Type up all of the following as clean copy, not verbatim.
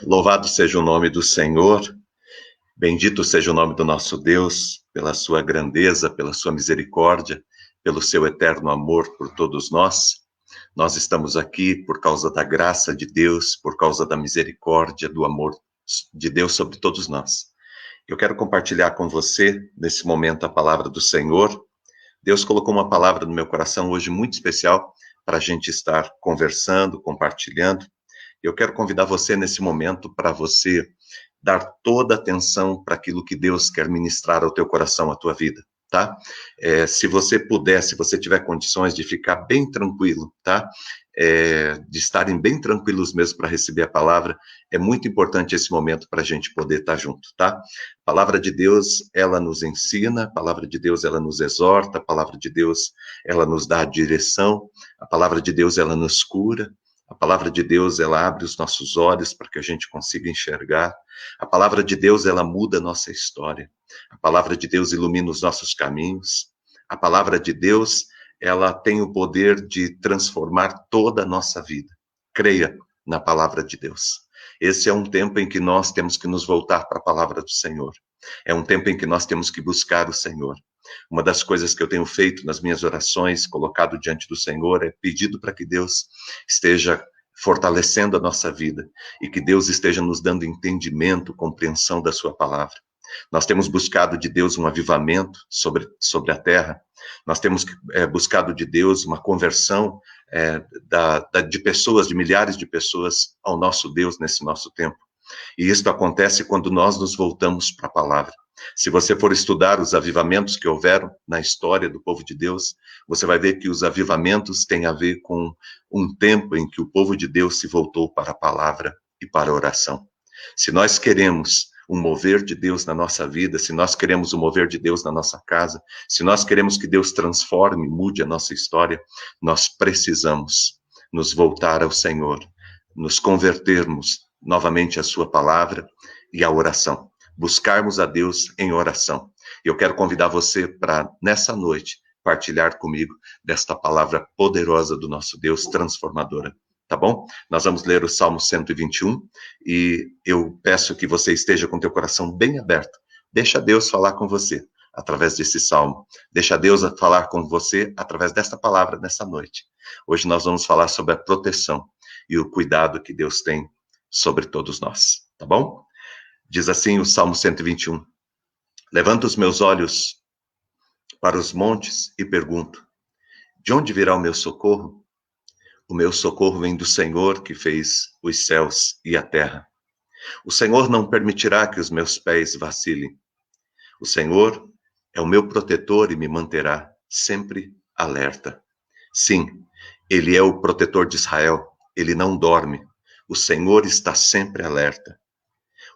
Louvado seja o nome do Senhor, bendito seja o nome do nosso Deus, pela sua grandeza, pela sua misericórdia, pelo seu eterno amor por todos nós. Nós estamos aqui por causa da graça de Deus, por causa da misericórdia, do amor de Deus sobre todos nós. Eu quero compartilhar com você, nesse momento, a palavra do Senhor. Deus colocou uma palavra no meu coração hoje muito especial para a gente estar conversando, compartilhando. Eu quero convidar você nesse momento para você dar toda a atenção para aquilo que Deus quer ministrar ao teu coração, à tua vida, tá? Se você puder, se você tiver condições de ficar bem tranquilo, tá? De estarem bem tranquilos mesmo para receber a palavra, é muito importante esse momento para a gente poder estar junto, tá? A palavra de Deus, ela nos ensina, a palavra de Deus, ela nos exorta, a palavra de Deus, ela nos dá a direção, a palavra de Deus, ela nos cura, a palavra de Deus, ela abre os nossos olhos para que a gente consiga enxergar. A palavra de Deus, ela muda a nossa história. A palavra de Deus ilumina os nossos caminhos. A palavra de Deus, ela tem o poder de transformar toda a nossa vida. Creia na palavra de Deus. Esse é um tempo em que nós temos que nos voltar para a palavra do Senhor. É um tempo em que nós temos que buscar o Senhor. Uma das coisas que eu tenho feito nas minhas orações, colocado diante do Senhor, é pedido para que Deus esteja fortalecendo a nossa vida e que Deus esteja nos dando entendimento, compreensão da sua palavra. Nós temos buscado de Deus um avivamento sobre a terra, nós temos buscado de Deus uma conversão de pessoas, de milhares de pessoas ao nosso Deus nesse nosso tempo. E isto acontece quando nós nos voltamos para a palavra. Se você for estudar os avivamentos que houveram na história do povo de Deus, você vai ver que os avivamentos têm a ver com um tempo em que o povo de Deus se voltou para a palavra e para a oração. Se nós queremos um mover de Deus na nossa vida, se nós queremos um mover de Deus na nossa casa, se nós queremos que Deus transforme, mude a nossa história, nós precisamos nos voltar ao Senhor, nos convertermos novamente à sua palavra e à oração. Buscarmos a Deus em oração. Eu quero convidar você para, nessa noite, partilhar comigo desta palavra poderosa do nosso Deus, transformadora. Tá bom? Nós vamos ler o Salmo 121 e eu peço que você esteja com teu coração bem aberto. Deixa Deus falar com você através desse salmo. Deixa Deus falar com você através desta palavra nessa noite. Hoje nós vamos falar sobre a proteção e o cuidado que Deus tem sobre todos nós, tá bom? Diz assim o Salmo 121. Levanto os meus olhos para os montes e pergunto, de onde virá o meu socorro? O meu socorro vem do Senhor que fez os céus e a terra. O Senhor não permitirá que os meus pés vacilem. O Senhor é o meu protetor e me manterá sempre alerta. Sim, Ele é o protetor de Israel. Ele não dorme. O Senhor está sempre alerta.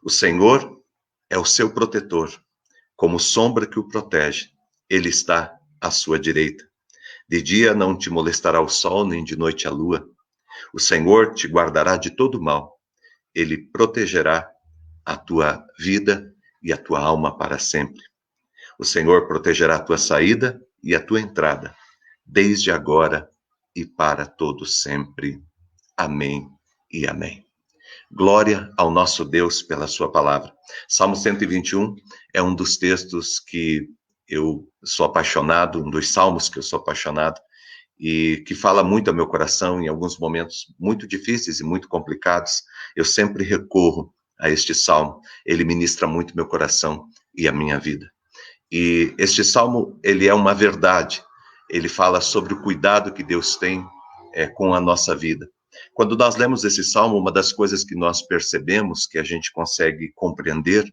O Senhor é o seu protetor, como sombra que o protege. Ele está à sua direita. De dia não te molestará o sol, nem de noite a lua. O Senhor te guardará de todo mal. Ele protegerá a tua vida e a tua alma para sempre. O Senhor protegerá a tua saída e a tua entrada, desde agora e para todo sempre. Amém e amém. Glória ao nosso Deus pela sua palavra. Salmo 121 é um dos textos que eu sou apaixonado, um dos salmos que eu sou apaixonado, e que fala muito ao meu coração em alguns momentos muito difíceis e muito complicados. Eu sempre recorro a este salmo. Ele ministra muito meu coração e a minha vida. E este salmo, ele é uma verdade. Ele fala sobre o cuidado que Deus tem com a nossa vida. Quando nós lemos esse salmo, uma das coisas que nós percebemos, que a gente consegue compreender,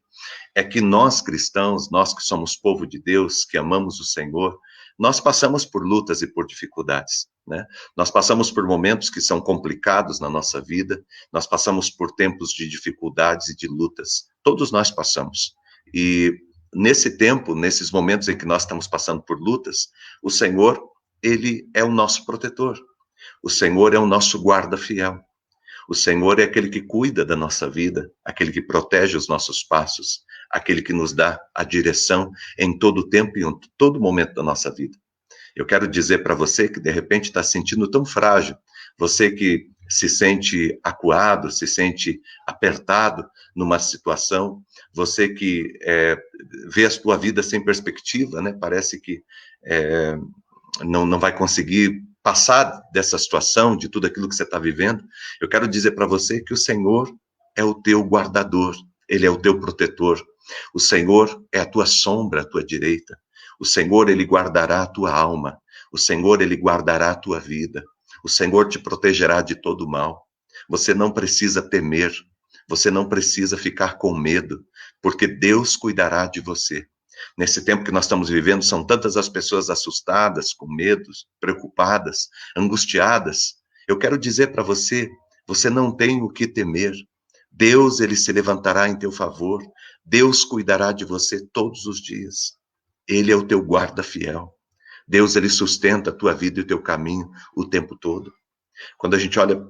é que nós cristãos, nós que somos povo de Deus, que amamos o Senhor, nós passamos por lutas e por dificuldades, né? Nós passamos por momentos que são complicados na nossa vida, nós passamos por tempos de dificuldades e de lutas. Todos nós passamos. E nesse tempo, nesses momentos em que nós estamos passando por lutas, o Senhor, ele é o nosso protetor. O Senhor é o nosso guarda fiel. O Senhor é aquele que cuida da nossa vida, aquele que protege os nossos passos, aquele que nos dá a direção em todo o tempo e em todo momento da nossa vida. Eu quero dizer para você que de repente está se sentindo tão frágil, você que se sente acuado, se sente apertado numa situação, você que vê a sua vida sem perspectiva, né? Parece que não vai conseguir passar dessa situação, de tudo aquilo que você está vivendo. Eu quero dizer para você que o Senhor é o teu guardador, Ele é o teu protetor. O Senhor é a tua sombra, a tua direita. O Senhor, Ele guardará a tua alma. O Senhor, Ele guardará a tua vida. O Senhor te protegerá de todo mal. Você não precisa temer. Você não precisa ficar com medo, porque Deus cuidará de você. Nesse tempo que nós estamos vivendo, são tantas as pessoas assustadas, com medos, preocupadas, angustiadas. Eu quero dizer para você, você não tem o que temer. Deus, Ele se levantará em teu favor. Deus cuidará de você todos os dias. Ele é o teu guarda fiel. Deus, Ele sustenta a tua vida e o teu caminho o tempo todo. Quando a gente olha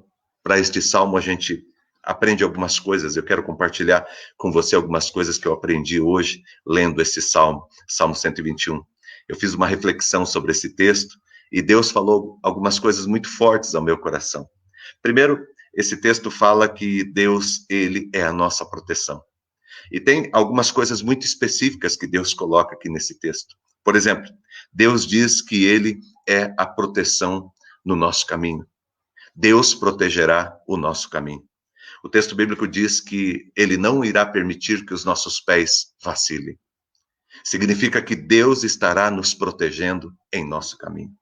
para este salmo, a gente aprende algumas coisas. Eu quero compartilhar com você algumas coisas que eu aprendi hoje, lendo esse salmo, Salmo 121. Eu fiz uma reflexão sobre esse texto e Deus falou algumas coisas muito fortes ao meu coração. Primeiro, esse texto fala que Deus, Ele é a nossa proteção. E tem algumas coisas muito específicas que Deus coloca aqui nesse texto. Por exemplo, Deus diz que Ele é a proteção no nosso caminho. Deus protegerá o nosso caminho. O texto bíblico diz que Ele não irá permitir que os nossos pés vacilem. Significa que Deus estará nos protegendo em nosso caminho.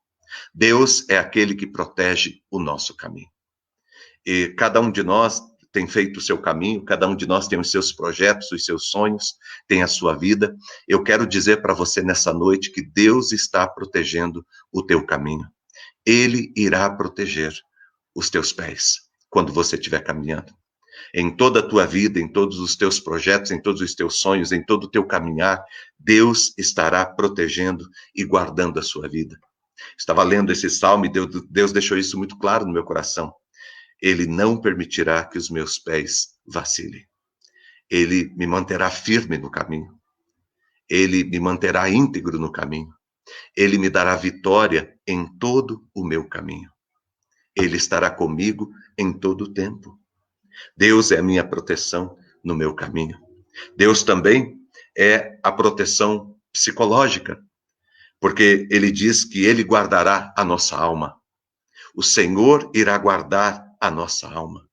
Deus é aquele que protege o nosso caminho. E cada um de nós tem feito o seu caminho, cada um de nós tem os seus projetos, os seus sonhos, tem a sua vida. Eu quero dizer para você nessa noite que Deus está protegendo o teu caminho. Ele irá proteger os teus pés quando você estiver caminhando. Em toda a tua vida, em todos os teus projetos, em todos os teus sonhos, em todo o teu caminhar, Deus estará protegendo e guardando a sua vida. Estava lendo esse salmo e Deus deixou isso muito claro no meu coração. Ele não permitirá que os meus pés vacilem. Ele me manterá firme no caminho. Ele me manterá íntegro no caminho. Ele me dará vitória em todo o meu caminho. Ele estará comigo em todo o tempo. Deus é a minha proteção no meu caminho. Deus também é a proteção psicológica, porque Ele diz que Ele guardará a nossa alma. O Senhor irá guardar a nossa alma.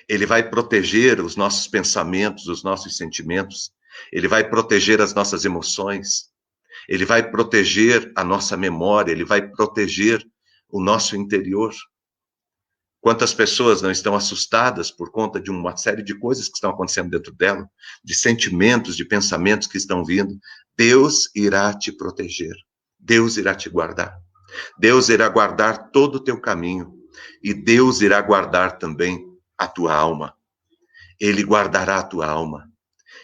Ele vai proteger os nossos pensamentos, os nossos sentimentos. Ele vai proteger as nossas emoções. Ele vai proteger a nossa memória. Ele vai proteger o nosso interior. Quantas pessoas não estão assustadas por conta de uma série de coisas que estão acontecendo dentro dela, de sentimentos, de pensamentos que estão vindo. Deus irá te proteger. Deus irá te guardar. Deus irá guardar todo o teu caminho. E Deus irá guardar também a tua alma. Ele guardará a tua alma.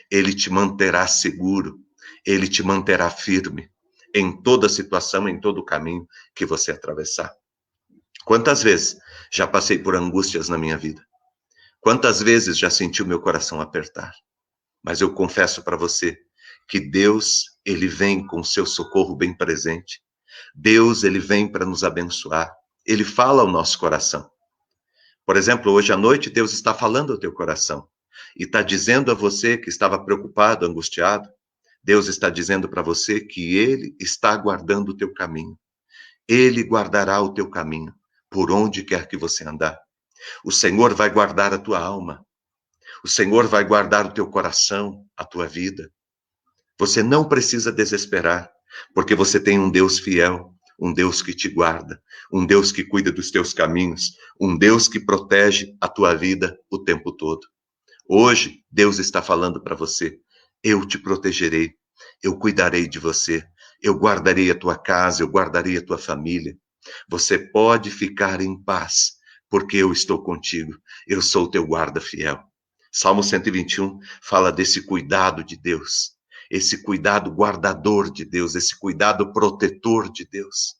Ele te manterá seguro. Ele te manterá firme em toda situação, em todo o caminho que você atravessar. Quantas vezes já passei por angústias na minha vida? Quantas vezes já senti o meu coração apertar? Mas eu confesso para você que Deus, Ele vem com o seu socorro bem presente. Deus, Ele vem para nos abençoar. Ele fala ao nosso coração. Por exemplo, hoje à noite, Deus está falando ao teu coração. E está dizendo a você que estava preocupado, angustiado, Deus está dizendo para você que Ele está guardando o teu caminho. Ele guardará o teu caminho, por onde quer que você andar. O Senhor vai guardar a tua alma. O Senhor vai guardar o teu coração, a tua vida. Você não precisa desesperar, porque você tem um Deus fiel, um Deus que te guarda, um Deus que cuida dos teus caminhos, um Deus que protege a tua vida o tempo todo. Hoje, Deus está falando para você, eu te protegerei, eu cuidarei de você, eu guardarei a tua casa, eu guardarei a tua família. Você pode ficar em paz, porque eu estou contigo, eu sou o teu guarda fiel. Salmo 121 fala desse cuidado de Deus, esse cuidado guardador de Deus, esse cuidado protetor de Deus.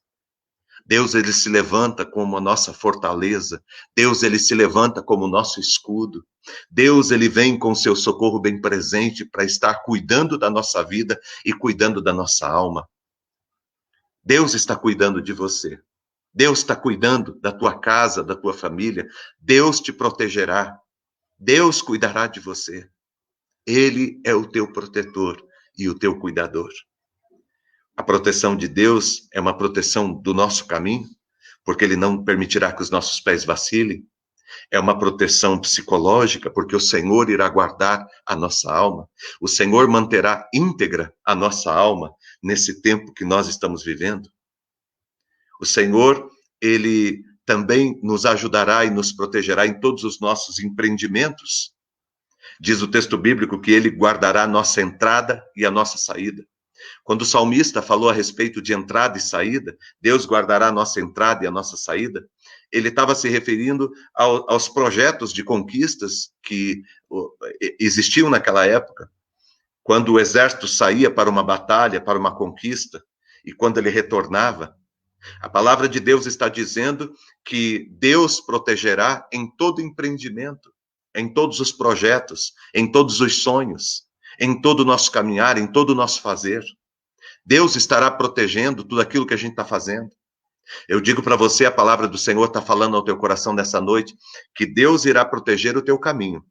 Deus, ele se levanta como a nossa fortaleza. Deus, ele se levanta como o nosso escudo. Deus, ele vem com o seu socorro bem presente para estar cuidando da nossa vida e cuidando da nossa alma. Deus está cuidando de você. Deus está cuidando da tua casa, da tua família. Deus te protegerá. Deus cuidará de você. Ele é o teu protetor e o teu cuidador. A proteção de Deus é uma proteção do nosso caminho, porque Ele não permitirá que os nossos pés vacilem. É uma proteção psicológica, porque o Senhor irá guardar a nossa alma. O Senhor manterá íntegra a nossa alma nesse tempo que nós estamos vivendo. O Senhor, Ele também nos ajudará e nos protegerá em todos os nossos empreendimentos. Diz o texto bíblico que Ele guardará a nossa entrada e a nossa saída. Quando o salmista falou a respeito de entrada e saída, Deus guardará a nossa entrada e a nossa saída, ele estava se referindo aos projetos de conquistas que existiam naquela época. Quando o exército saía para uma batalha, para uma conquista, e quando ele retornava, a palavra de Deus está dizendo que Deus protegerá em todo empreendimento, em todos os projetos, em todos os sonhos, em todo o nosso caminhar, em todo o nosso fazer. Deus estará protegendo tudo aquilo que a gente está fazendo. Eu digo para você, a palavra do Senhor está falando ao teu coração nessa noite, que Deus irá proteger o teu caminho.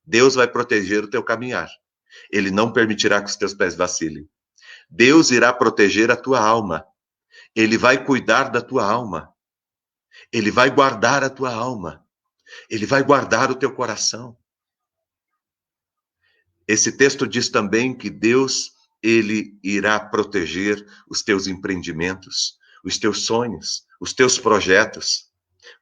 Deus vai proteger o teu caminhar. Ele não permitirá que os teus pés vacilem. Deus irá proteger a tua alma. Ele vai cuidar da tua alma. Ele vai guardar a tua alma. Ele vai guardar o teu coração. Esse texto diz também que Deus, Ele irá proteger os teus empreendimentos, os teus sonhos, os teus projetos.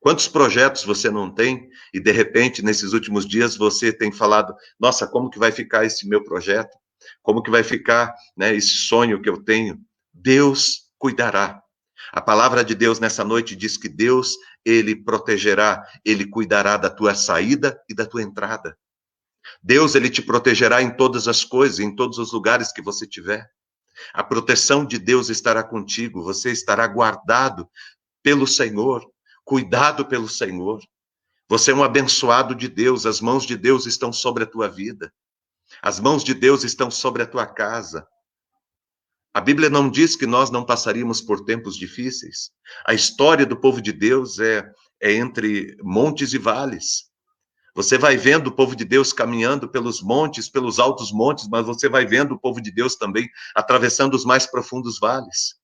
Quantos projetos você não tem e, de repente, nesses últimos dias, você tem falado, nossa, como que vai ficar esse meu projeto? Como que vai ficar, né, esse sonho que eu tenho? Deus cuidará. A palavra de Deus nessa noite diz que Deus, Ele protegerá, Ele cuidará da tua saída e da tua entrada. Deus, Ele te protegerá em todas as coisas, em todos os lugares que você tiver. A proteção de Deus estará contigo, você estará guardado pelo Senhor, cuidado pelo Senhor. Você é um abençoado de Deus, as mãos de Deus estão sobre a tua vida. As mãos de Deus estão sobre a tua casa. A Bíblia não diz que nós não passaríamos por tempos difíceis. A história do povo de Deus é entre montes e vales. Você vai vendo o povo de Deus caminhando pelos montes, pelos altos montes, mas você vai vendo o povo de Deus também atravessando os mais profundos vales.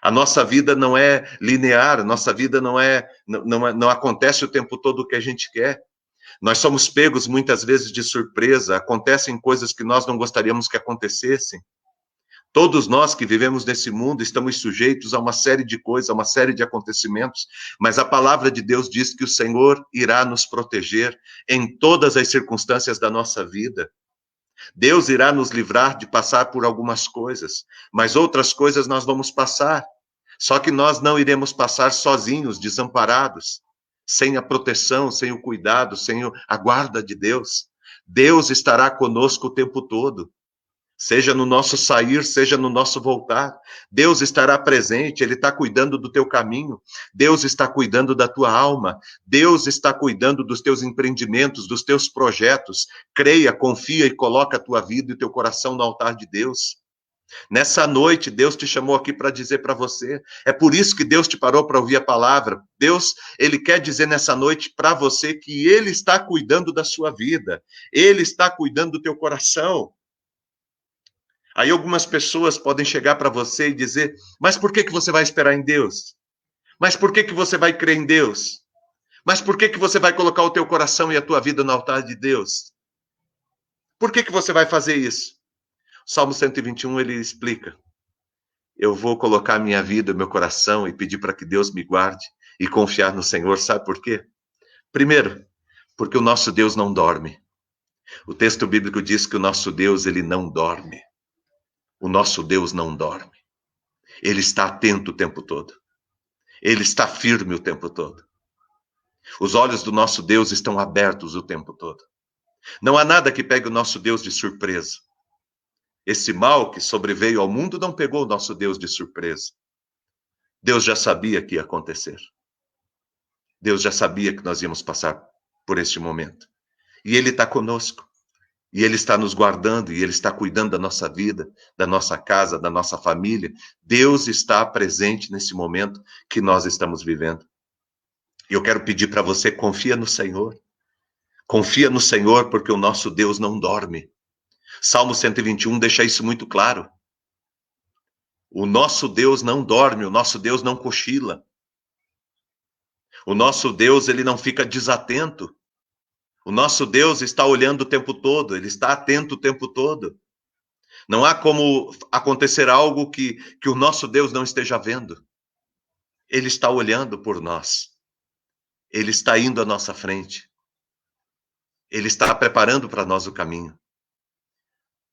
A nossa vida não é linear, a nossa vida não acontece o tempo todo o que a gente quer. Nós somos pegos muitas vezes de surpresa, acontecem coisas que nós não gostaríamos que acontecessem. Todos nós que vivemos nesse mundo estamos sujeitos a uma série de coisas, a uma série de acontecimentos, mas a palavra de Deus diz que o Senhor irá nos proteger em todas as circunstâncias da nossa vida. Deus irá nos livrar de passar por algumas coisas, mas outras coisas nós vamos passar. Só que nós não iremos passar sozinhos, desamparados, sem a proteção, sem o cuidado, sem a guarda de Deus. Deus estará conosco o tempo todo. Seja no nosso sair, seja no nosso voltar. Deus estará presente, Ele está cuidando do teu caminho. Deus está cuidando da tua alma. Deus está cuidando dos teus empreendimentos, dos teus projetos. Creia, confia e coloca a tua vida e o teu coração no altar de Deus. Nessa noite, Deus te chamou aqui para dizer para você. É por isso que Deus te parou para ouvir a palavra. Deus, Ele quer dizer nessa noite para você que Ele está cuidando da sua vida. Ele está cuidando do teu coração. Aí algumas pessoas podem chegar para você e dizer, mas por que você vai esperar em Deus? Mas por que você vai crer em Deus? Mas por que você vai colocar o teu coração e a tua vida no altar de Deus? Por que você vai fazer isso? O Salmo 121, ele explica. Eu vou colocar minha vida, meu coração e pedir para que Deus me guarde e confiar no Senhor. Sabe por quê? Primeiro, porque o nosso Deus não dorme. O texto bíblico diz que o nosso Deus, ele não dorme. O nosso Deus não dorme. Ele está atento o tempo todo. Ele está firme o tempo todo. Os olhos do nosso Deus estão abertos o tempo todo. Não há nada que pegue o nosso Deus de surpresa. Esse mal que sobreveio ao mundo não pegou o nosso Deus de surpresa. Deus já sabia que ia acontecer. Deus já sabia que nós íamos passar por este momento. E Ele está conosco. E Ele está nos guardando, e Ele está cuidando da nossa vida, da nossa casa, da nossa família. Deus está presente nesse momento que nós estamos vivendo. E eu quero pedir para você, confia no Senhor. Confia no Senhor, porque o nosso Deus não dorme. Salmo 121 deixa isso muito claro. O nosso Deus não dorme, o nosso Deus não cochila. O nosso Deus, ele não fica desatento. O nosso Deus está olhando o tempo todo, ele está atento o tempo todo. Não há como acontecer algo que o nosso Deus não esteja vendo. Ele está olhando por nós. Ele está indo à nossa frente. Ele está preparando para nós o caminho.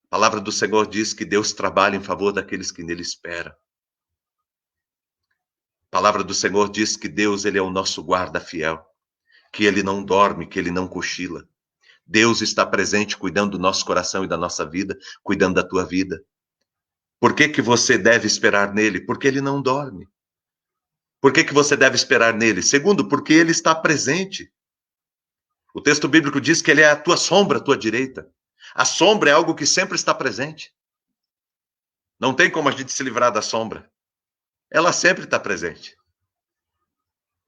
A palavra do Senhor diz que Deus trabalha em favor daqueles que nele esperam. A palavra do Senhor diz que Deus, ele é o nosso guarda fiel, que ele não dorme, que ele não cochila. Deus está presente cuidando do nosso coração e da nossa vida, cuidando da tua vida. Por que que você deve esperar nele? Porque ele não dorme. Por que que você deve esperar nele? Segundo, porque ele está presente. O texto bíblico diz que ele é a tua sombra, a tua direita. A sombra é algo que sempre está presente. Não tem como a gente se livrar da sombra. Ela sempre está presente.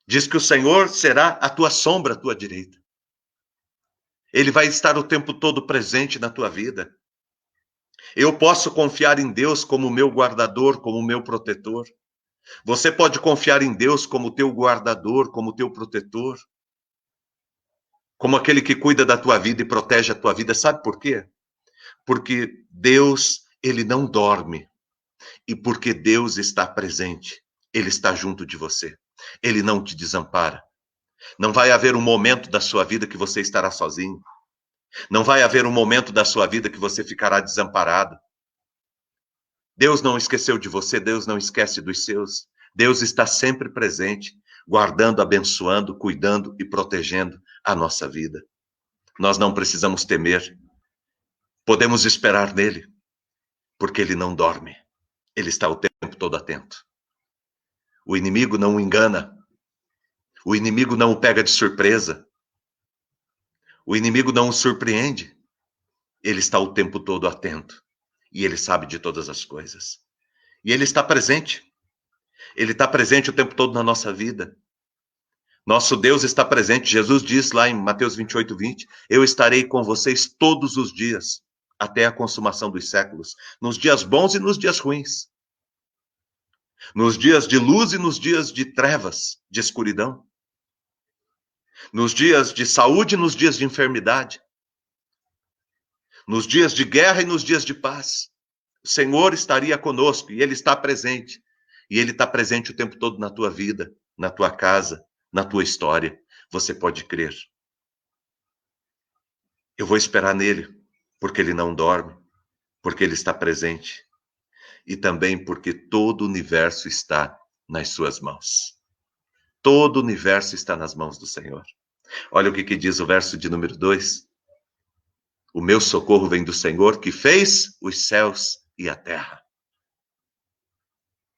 Diz que o Senhor será a tua sombra, a tua direita. Ele vai estar o tempo todo presente na tua vida. Eu posso confiar em Deus como meu guardador, como meu protetor. Você pode confiar em Deus como teu guardador, como teu protetor, como aquele que cuida da tua vida e protege a tua vida. Sabe por quê? Porque Deus, ele não dorme. E porque Deus está presente, ele está junto de você. Ele não te desampara. Não vai haver um momento da sua vida que você estará sozinho. Não vai haver um momento da sua vida que você ficará desamparado. Deus não esqueceu de você, Deus não esquece dos seus. Deus está sempre presente, guardando, abençoando, cuidando e protegendo a nossa vida. Nós não precisamos temer. Podemos esperar nele, porque ele não dorme. Ele está o tempo todo atento. O inimigo não o engana. O inimigo não o pega de surpresa. O inimigo não o surpreende. Ele está o tempo todo atento. E ele sabe de todas as coisas. E ele está presente. Ele está presente o tempo todo na nossa vida. Nosso Deus está presente. Jesus diz lá em Mateus 28:20, eu estarei com vocês todos os dias, até a consumação dos séculos, nos dias bons e nos dias ruins, nos dias de luz e nos dias de trevas, de escuridão, nos dias de saúde e nos dias de enfermidade, nos dias de guerra e nos dias de paz. O Senhor estaria conosco e Ele está presente. E Ele está presente o tempo todo na tua vida, na tua casa, na tua história. Você pode crer. Eu vou esperar nele, porque ele não dorme, porque ele está presente. E também porque todo o universo está nas suas mãos. Todo o universo está nas mãos do Senhor. Olha o que diz o verso de número 2. O meu socorro vem do Senhor, que fez os céus e a terra.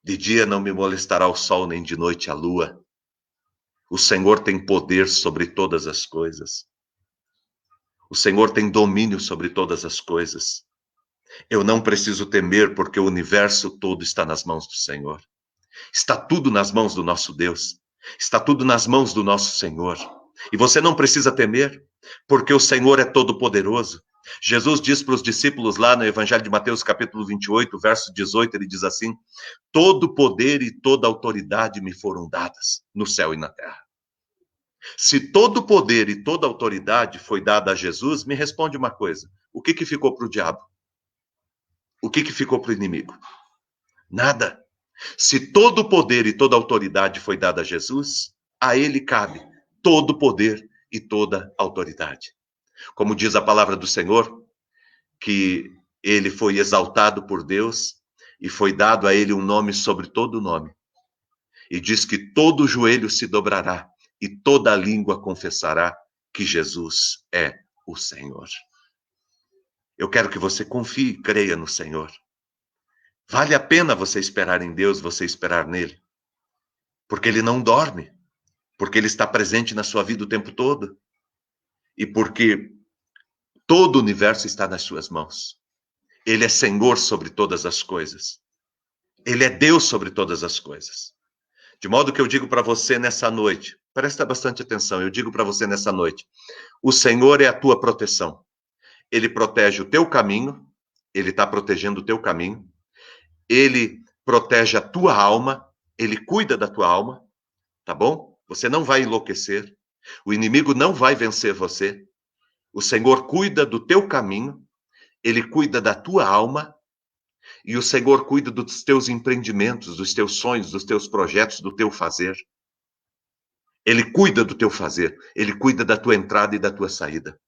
De dia não me molestará o sol, nem de noite a lua. O Senhor tem poder sobre todas as coisas. O Senhor tem domínio sobre todas as coisas. Eu não preciso temer, porque o universo todo está nas mãos do Senhor. Está tudo nas mãos do nosso Deus. Está tudo nas mãos do nosso Senhor. E você não precisa temer, porque o Senhor é todo-poderoso. Jesus diz para os discípulos lá no Evangelho de Mateus, capítulo 28, verso 18, ele diz assim: todo poder e toda autoridade me foram dadas no céu e na terra. Se todo poder e toda autoridade foi dada a Jesus, me responde uma coisa: o que ficou para o diabo? O que ficou para o inimigo? Nada. Se todo poder e toda autoridade foi dada a Jesus, a ele cabe todo poder e toda autoridade. Como diz a palavra do Senhor, que ele foi exaltado por Deus e foi dado a ele um nome sobre todo nome. E diz que todo joelho se dobrará e toda língua confessará que Jesus é o Senhor. Eu quero que você confie e creia no Senhor. Vale a pena você esperar em Deus, você esperar nele. Porque ele não dorme. Porque ele está presente na sua vida o tempo todo. E porque Todo o universo está nas suas mãos. Ele é Senhor sobre todas as coisas. Ele é Deus sobre todas as coisas. De modo que eu digo para você nessa noite, presta bastante atenção, eu digo para você nessa noite, o Senhor é a tua proteção. Ele protege o teu caminho, ele está protegendo o teu caminho, ele protege a tua alma, ele cuida da tua alma, tá bom? Você não vai enlouquecer, o inimigo não vai vencer você, o Senhor cuida do teu caminho, ele cuida da tua alma, e o Senhor cuida dos teus empreendimentos, dos teus sonhos, dos teus projetos, do teu fazer. Ele cuida do teu fazer, ele cuida da tua entrada e da tua saída.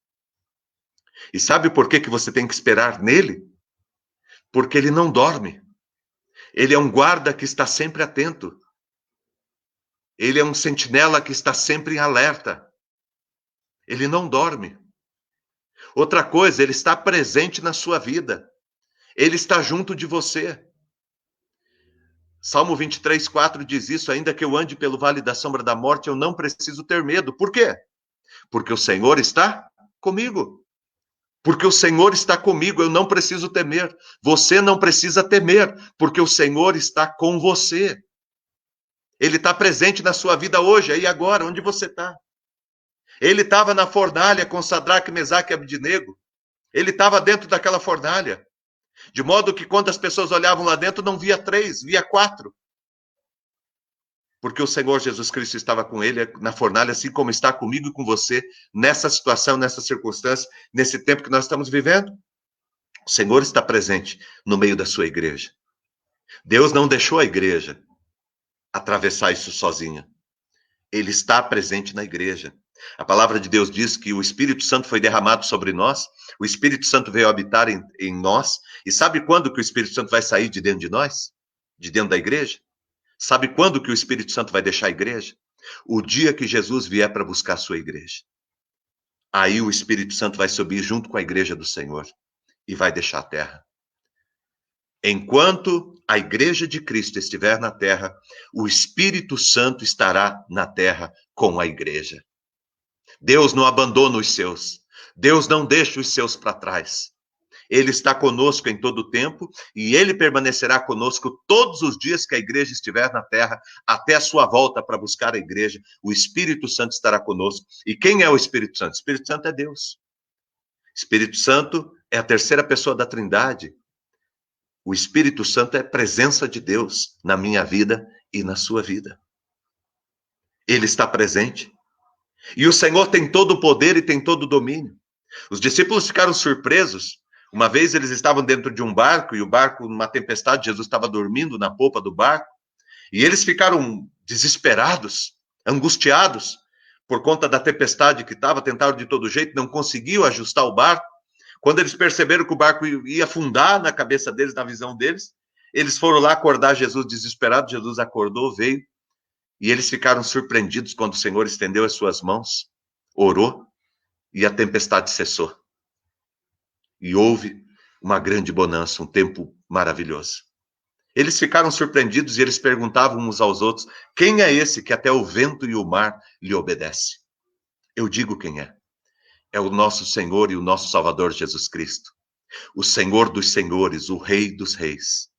E sabe por que você tem que esperar nele? Porque ele não dorme. Ele é um guarda que está sempre atento. Ele é um sentinela que está sempre em alerta. Ele não dorme. Outra coisa, ele está presente na sua vida. Ele está junto de você. Salmo 23, 4 diz isso: ainda que eu ande pelo vale da sombra da morte, eu não preciso ter medo. Por quê? Porque o Senhor está comigo. Porque o Senhor está comigo, eu não preciso temer. Você não precisa temer, porque o Senhor está com você. Ele está presente na sua vida hoje, aí agora, onde você está. Ele estava na fornalha com Sadraque, Mesaque e Abdinego. Ele estava dentro daquela fornalha. De modo que quando as pessoas olhavam lá dentro, não via 3, via 4. Porque o Senhor Jesus Cristo estava com ele na fornalha, assim como está comigo e com você, nessa situação, nessa circunstância, nesse tempo que nós estamos vivendo. O Senhor está presente no meio da sua igreja. Deus não deixou a igreja atravessar isso sozinha. Ele está presente na igreja. A palavra de Deus diz que o Espírito Santo foi derramado sobre nós, o Espírito Santo veio habitar em nós, e sabe quando que o Espírito Santo vai sair de dentro de nós? De dentro da igreja? Sabe quando que o Espírito Santo vai deixar a igreja? O dia que Jesus vier para buscar a sua igreja. Aí o Espírito Santo vai subir junto com a igreja do Senhor e vai deixar a terra. Enquanto a igreja de Cristo estiver na terra, o Espírito Santo estará na terra com a igreja. Deus não abandona os seus. Deus não deixa os seus para trás. Ele está conosco em todo o tempo e ele permanecerá conosco todos os dias que a igreja estiver na terra, até a sua volta para buscar a igreja. O Espírito Santo estará conosco. E quem é o Espírito Santo? O Espírito Santo é Deus. O Espírito Santo é a terceira pessoa da Trindade. O Espírito Santo é a presença de Deus na minha vida e na sua vida. Ele está presente. E o Senhor tem todo o poder e tem todo o domínio. Os discípulos ficaram surpresos. Uma vez eles estavam dentro de um barco, e o barco, numa tempestade, Jesus estava dormindo na popa do barco, e eles ficaram desesperados, angustiados, por conta da tempestade que estava, tentaram de todo jeito, não conseguiam ajustar o barco. Quando eles perceberam que o barco ia afundar na cabeça deles, na visão deles, eles foram lá acordar Jesus desesperado. Jesus acordou, veio, e eles ficaram surpreendidos quando o Senhor estendeu as suas mãos, orou, e a tempestade cessou. E houve uma grande bonança, um tempo maravilhoso. Eles ficaram surpreendidos e eles perguntavam uns aos outros: quem é esse que até o vento e o mar lhe obedecem? Eu digo quem é. É o nosso Senhor e o nosso Salvador Jesus Cristo. O Senhor dos senhores, o Rei dos reis.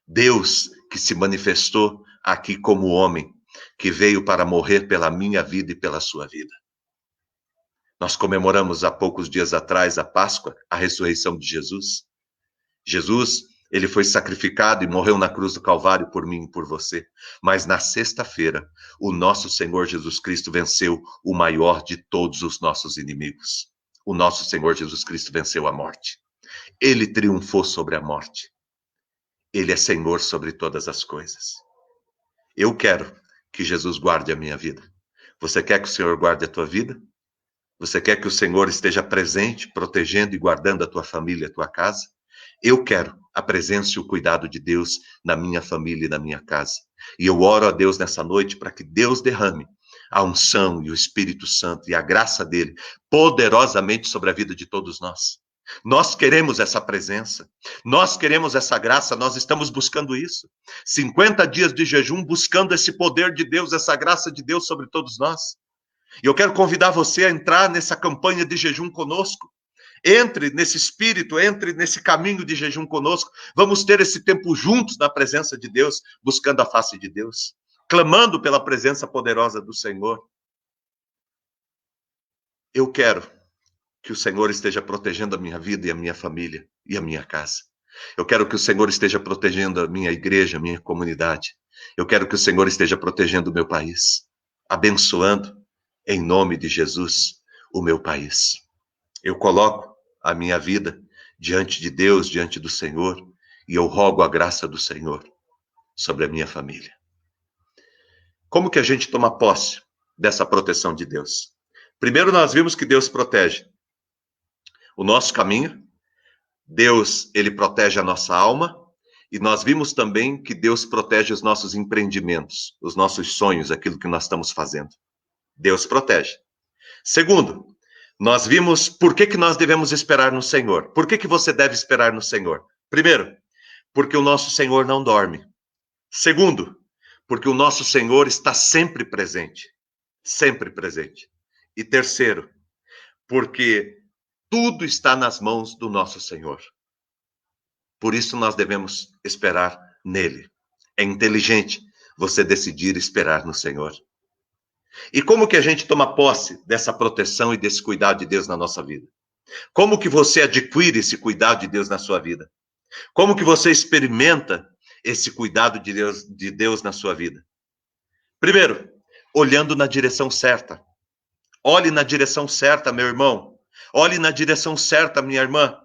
Deus que se manifestou aqui como homem, que veio para morrer pela minha vida e pela sua vida. Nós comemoramos há poucos dias atrás a Páscoa, a ressurreição de Jesus. Jesus, ele foi sacrificado e morreu na cruz do Calvário por mim e por você. Mas na sexta-feira, o nosso Senhor Jesus Cristo venceu o maior de todos os nossos inimigos. O nosso Senhor Jesus Cristo venceu a morte. Ele triunfou sobre a morte. Ele é Senhor sobre todas as coisas. Eu quero que Jesus guarde a minha vida. Você quer que o Senhor guarde a tua vida? Você quer que o Senhor esteja presente, protegendo e guardando a tua família, a tua casa? Eu quero a presença e o cuidado de Deus na minha família e na minha casa. E eu oro a Deus nessa noite para que Deus derrame a unção e o Espírito Santo e a graça dele poderosamente sobre a vida de todos nós. Nós queremos essa presença, nós queremos essa graça, nós estamos buscando isso. 50 dias de jejum buscando esse poder de Deus, essa graça de Deus sobre todos nós. E eu quero convidar você a entrar nessa campanha de jejum conosco. Entre nesse espírito, entre nesse caminho de jejum conosco. Vamos ter esse tempo juntos na presença de Deus, buscando a face de Deus, clamando pela presença poderosa do Senhor. Eu quero que o Senhor esteja protegendo a minha vida e a minha família e a minha casa. Eu quero que o Senhor esteja protegendo a minha igreja, a minha comunidade. Eu quero que o Senhor esteja protegendo o meu país, abençoando, em nome de Jesus, o meu país. Eu coloco a minha vida diante de Deus, diante do Senhor, e eu rogo a graça do Senhor sobre a minha família. Como que a gente toma posse dessa proteção de Deus? Primeiro, nós vimos que Deus protege o nosso caminho, Deus, ele protege a nossa alma, e nós vimos também que Deus protege os nossos empreendimentos, os nossos sonhos, aquilo que nós estamos fazendo. Deus protege. Segundo, nós vimos por que nós devemos esperar no Senhor. Por que você deve esperar no Senhor? Primeiro, porque o nosso Senhor não dorme. Segundo, porque o nosso Senhor está sempre presente. Sempre presente. E terceiro, porque tudo está nas mãos do nosso Senhor. Por isso nós devemos esperar nele. É inteligente você decidir esperar no Senhor. E como que a gente toma posse dessa proteção e desse cuidado de Deus na nossa vida? Como que você adquire esse cuidado de Deus na sua vida? Como que você experimenta esse cuidado de Deus na sua vida? Primeiro, olhando na direção certa. Olhe na direção certa, meu irmão. Olhe na direção certa, minha irmã.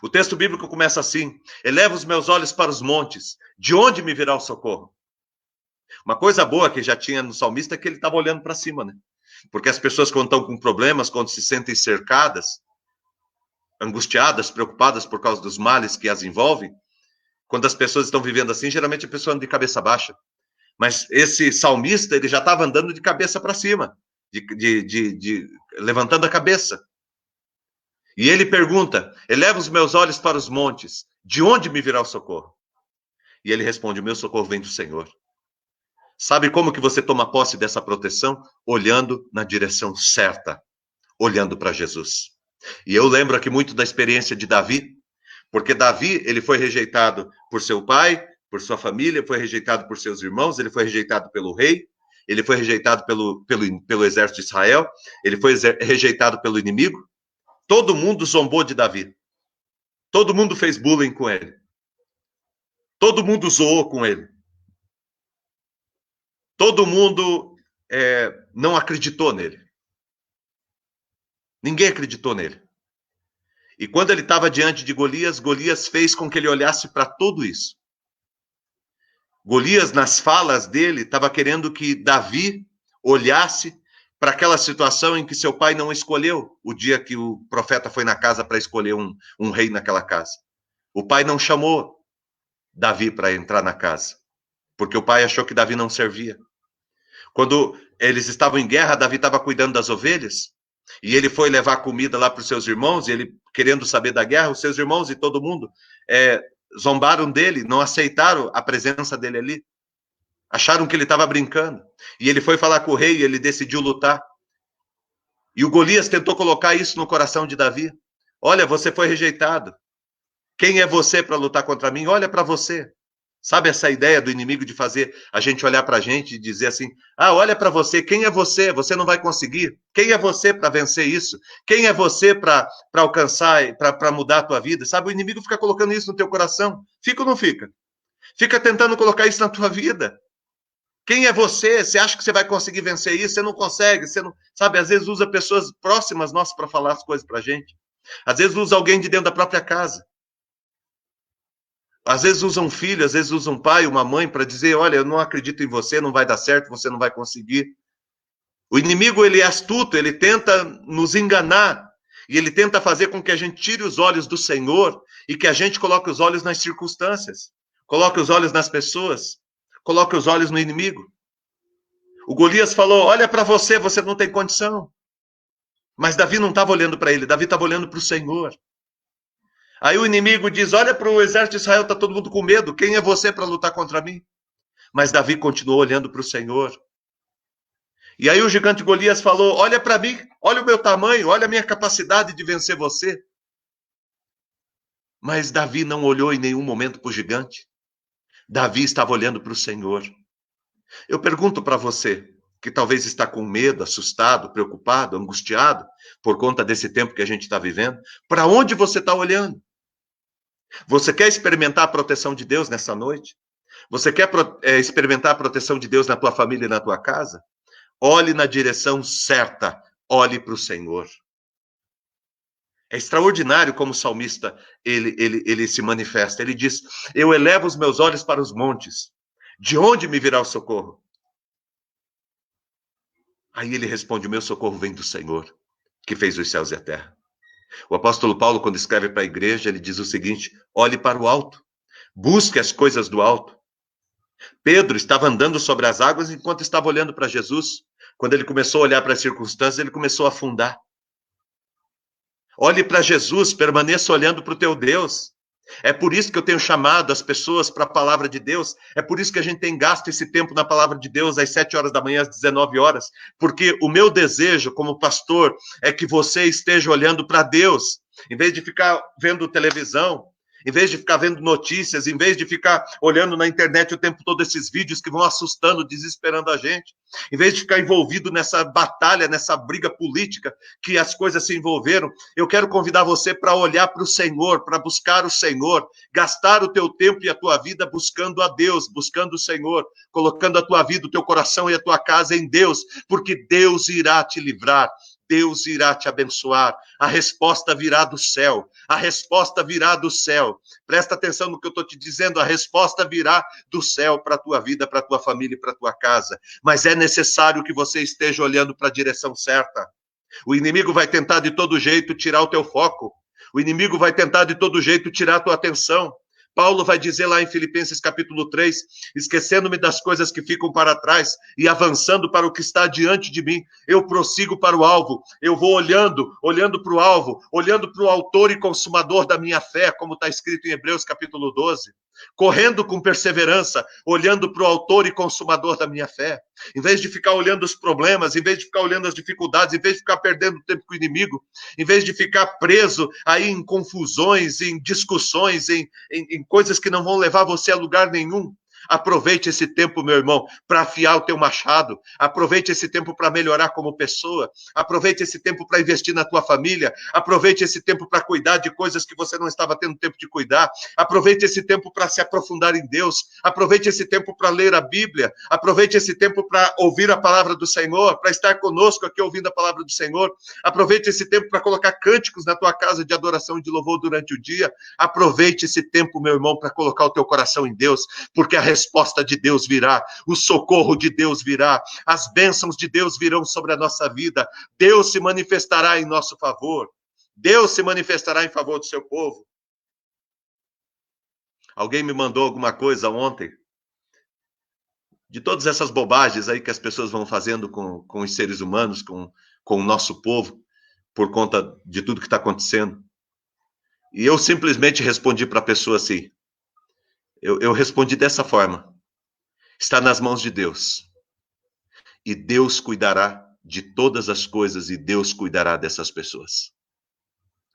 O texto bíblico começa assim: eleva os meus olhos para os montes, de onde me virá o socorro? Uma coisa boa que já tinha no salmista é que ele estava olhando para cima, né? Porque as pessoas, quando estão com problemas, quando se sentem cercadas, angustiadas, preocupadas por causa dos males que as envolvem, quando as pessoas estão vivendo assim, geralmente a pessoa anda de cabeça baixa. Mas esse salmista, ele já estava andando de cabeça para cima, levantando a cabeça. E ele pergunta: eleva os meus olhos para os montes, de onde me virá o socorro? E ele responde: o meu socorro vem do Senhor. Sabe como que você toma posse dessa proteção? Olhando na direção certa, olhando para Jesus. E eu lembro aqui muito da experiência de Davi, porque Davi, ele foi rejeitado por seu pai, por sua família, foi rejeitado por seus irmãos, ele foi rejeitado pelo rei, ele foi rejeitado pelo exército de Israel, ele foi rejeitado pelo inimigo. Todo mundo zombou de Davi. Todo mundo fez bullying com ele. Todo mundo zoou com ele. Todo mundo não acreditou nele. Ninguém acreditou nele. E quando ele estava diante de Golias, Golias fez com que ele olhasse para tudo isso. Golias, nas falas dele, estava querendo que Davi olhasse para aquela situação em que seu pai não escolheu o dia que o profeta foi na casa para escolher um rei naquela casa. O pai não chamou Davi para entrar na casa, porque o pai achou que Davi não servia. Quando eles estavam em guerra, Davi estava cuidando das ovelhas, e ele foi levar comida lá para os seus irmãos, e ele, querendo saber da guerra, os seus irmãos e todo mundo zombaram dele, não aceitaram a presença dele ali. Acharam que ele estava brincando. E ele foi falar com o rei e ele decidiu lutar. E o Golias tentou colocar isso no coração de Davi. Olha, você foi rejeitado. Quem é você para lutar contra mim? Olha para você. Sabe essa ideia do inimigo de fazer a gente olhar para a gente e dizer assim: ah, olha para você, quem é você? Você não vai conseguir. Quem é você para vencer isso? Quem é você para alcançar, para mudar a tua vida? Sabe, o inimigo fica colocando isso no teu coração. Fica ou não fica? Fica tentando colocar isso na tua vida. Quem é você? Você acha que você vai conseguir vencer isso? Você não consegue. Você não... Sabe, às vezes usa pessoas próximas nossas para falar as coisas para a gente. Às vezes usa alguém de dentro da própria casa. Às vezes usa um filho, às vezes usa um pai, uma mãe para dizer: olha, eu não acredito em você, não vai dar certo, você não vai conseguir. O inimigo, ele é astuto, ele tenta nos enganar. E ele tenta fazer com que a gente tire os olhos do Senhor e que a gente coloque os olhos nas circunstâncias. Coloque os olhos nas pessoas. Coloque os olhos no inimigo. O Golias falou: olha para você, você não tem condição. Mas Davi não estava olhando para ele, Davi estava olhando para o Senhor. Aí o inimigo diz: olha para o exército de Israel, está todo mundo com medo. Quem é você para lutar contra mim? Mas Davi continuou olhando para o Senhor. E aí o gigante Golias falou: olha para mim, olha o meu tamanho, olha a minha capacidade de vencer você. Mas Davi não olhou em nenhum momento para o gigante. Davi estava olhando para o Senhor. Eu pergunto para você, que talvez está com medo, assustado, preocupado, angustiado, por conta desse tempo que a gente está vivendo, para onde você está olhando? Você quer experimentar a proteção de Deus nessa noite? Você quer experimentar a proteção de Deus na tua família e na tua casa? Olhe na direção certa, olhe para o Senhor. É extraordinário como o salmista ele se manifesta. Ele diz: eu elevo os meus olhos para os montes. De onde me virá o socorro? Aí ele responde: o meu socorro vem do Senhor, que fez os céus e a terra. O apóstolo Paulo, quando escreve para a igreja, ele diz o seguinte: olhe para o alto, busque as coisas do alto. Pedro estava andando sobre as águas enquanto estava olhando para Jesus. Quando ele começou a olhar para as circunstâncias, ele começou a afundar. Olhe para Jesus, permaneça olhando para o teu Deus. É por isso que eu tenho chamado as pessoas para a palavra de Deus. É por isso que a gente tem gasto esse tempo na palavra de Deus, às 7 horas da manhã, às 19 horas. Porque o meu desejo como pastor é que você esteja olhando para Deus, em vez de ficar vendo televisão, em vez de ficar vendo notícias, em vez de ficar olhando na internet o tempo todo esses vídeos que vão assustando, desesperando a gente, em vez de ficar envolvido nessa batalha, nessa briga política que as coisas se envolveram, eu quero convidar você para olhar para o Senhor, para buscar o Senhor, gastar o teu tempo e a tua vida buscando a Deus, buscando o Senhor, colocando a tua vida, o teu coração e a tua casa em Deus, porque Deus irá te livrar. Deus irá te abençoar. A resposta virá do céu. A resposta virá do céu. Presta atenção no que eu estou te dizendo. A resposta virá do céu para a tua vida, para a tua família e para a tua casa. Mas é necessário que você esteja olhando para a direção certa. O inimigo vai tentar de todo jeito tirar o teu foco. O inimigo vai tentar de todo jeito tirar a tua atenção. Paulo vai dizer lá em Filipenses capítulo 3, esquecendo-me das coisas que ficam para trás e avançando para o que está diante de mim, eu prossigo para o alvo, eu vou olhando para o alvo, olhando para o autor e consumador da minha fé, como está escrito em Hebreus capítulo 12, correndo com perseverança, olhando para o autor e consumador da minha fé, em vez de ficar olhando os problemas, em vez de ficar olhando as dificuldades, em vez de ficar perdendo tempo com o inimigo, em vez de ficar preso aí em confusões, em discussões, em coisas que não vão levar você a lugar nenhum. Aproveite esse tempo, meu irmão, para afiar o teu machado. Aproveite esse tempo para melhorar como pessoa. Aproveite esse tempo para investir na tua família. Aproveite esse tempo para cuidar de coisas que você não estava tendo tempo de cuidar. Aproveite esse tempo para se aprofundar em Deus. Aproveite esse tempo para ler a Bíblia. Aproveite esse tempo para ouvir a palavra do Senhor, para estar conosco aqui ouvindo a palavra do Senhor. Aproveite esse tempo para colocar cânticos na tua casa de adoração e de louvor durante o dia. Aproveite esse tempo, meu irmão, para colocar o teu coração em Deus, porque a resposta de Deus virá, o socorro de Deus virá, as bênçãos de Deus virão sobre a nossa vida, Deus se manifestará em nosso favor, Deus se manifestará em favor do seu povo. Alguém me mandou alguma coisa ontem, de todas essas bobagens aí que as pessoas vão fazendo com os seres humanos, com o nosso povo, por conta de tudo que está acontecendo. E eu simplesmente respondi para a pessoa assim, eu respondi dessa forma: está nas mãos de Deus. E Deus cuidará de todas as coisas e Deus cuidará dessas pessoas.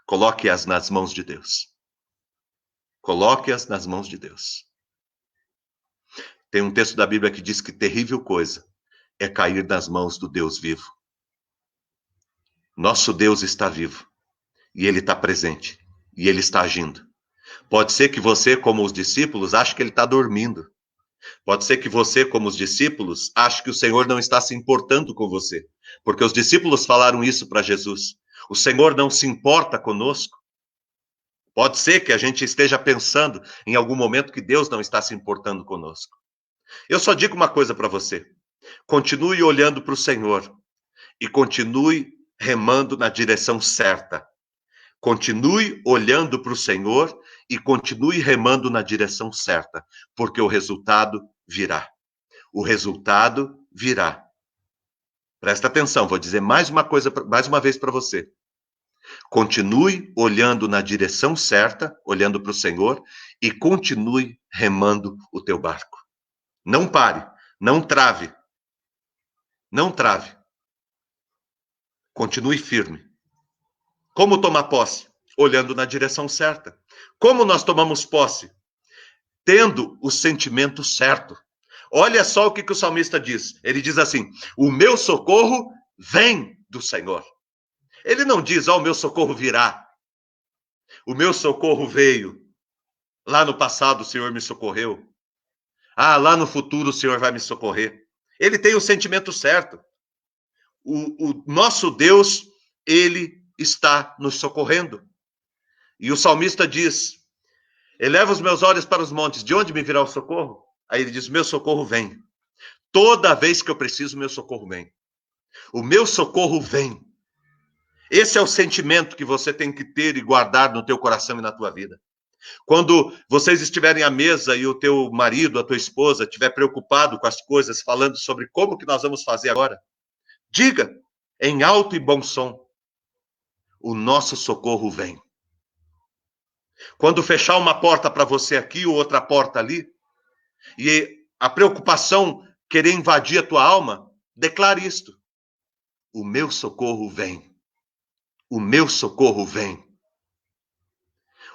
Coloque-as nas mãos de Deus. Coloque-as nas mãos de Deus. Tem um texto da Bíblia que diz que terrível coisa é cair nas mãos do Deus vivo. Nosso Deus está vivo. E Ele está presente. E Ele está agindo. Pode ser que você, como os discípulos, ache que Ele está dormindo. Pode ser que você, como os discípulos, ache que o Senhor não está se importando com você. Porque os discípulos falaram isso para Jesus. O Senhor não se importa conosco. Pode ser que a gente esteja pensando em algum momento que Deus não está se importando conosco. Eu só digo uma coisa para você. Continue olhando para o Senhor e continue remando na direção certa. Continue olhando para o Senhor e continue remando na direção certa, porque o resultado virá. O resultado virá. Presta atenção, vou dizer mais uma vez para você. Continue olhando na direção certa, olhando para o Senhor, e continue remando o teu barco. Não pare, não trave. Não trave. Continue firme. Como tomar posse? olhando na direção certa. Como nós tomamos posse? Tendo o sentimento certo. Olha só o que o salmista diz. Ele diz assim: o meu socorro vem do Senhor. Ele não diz, o meu socorro virá. O meu socorro veio. Lá no passado o Senhor me socorreu. Lá no futuro o Senhor vai me socorrer. Ele tem o sentimento certo. O nosso Deus, ele está nos socorrendo. E o salmista diz: eleva os meus olhos para os montes, de onde me virá o socorro? Aí ele diz: meu socorro vem. Toda vez que eu preciso, meu socorro vem. O meu socorro vem. Esse é o sentimento que você tem que ter e guardar no teu coração e na tua vida. Quando vocês estiverem à mesa e o teu marido, a tua esposa, estiver preocupado com as coisas, falando sobre como que nós vamos fazer agora, diga em alto e bom som: o nosso socorro vem. Quando fechar uma porta para você aqui ou outra porta ali, e a preocupação querer invadir a tua alma, declare isto: o meu socorro vem. O meu socorro vem.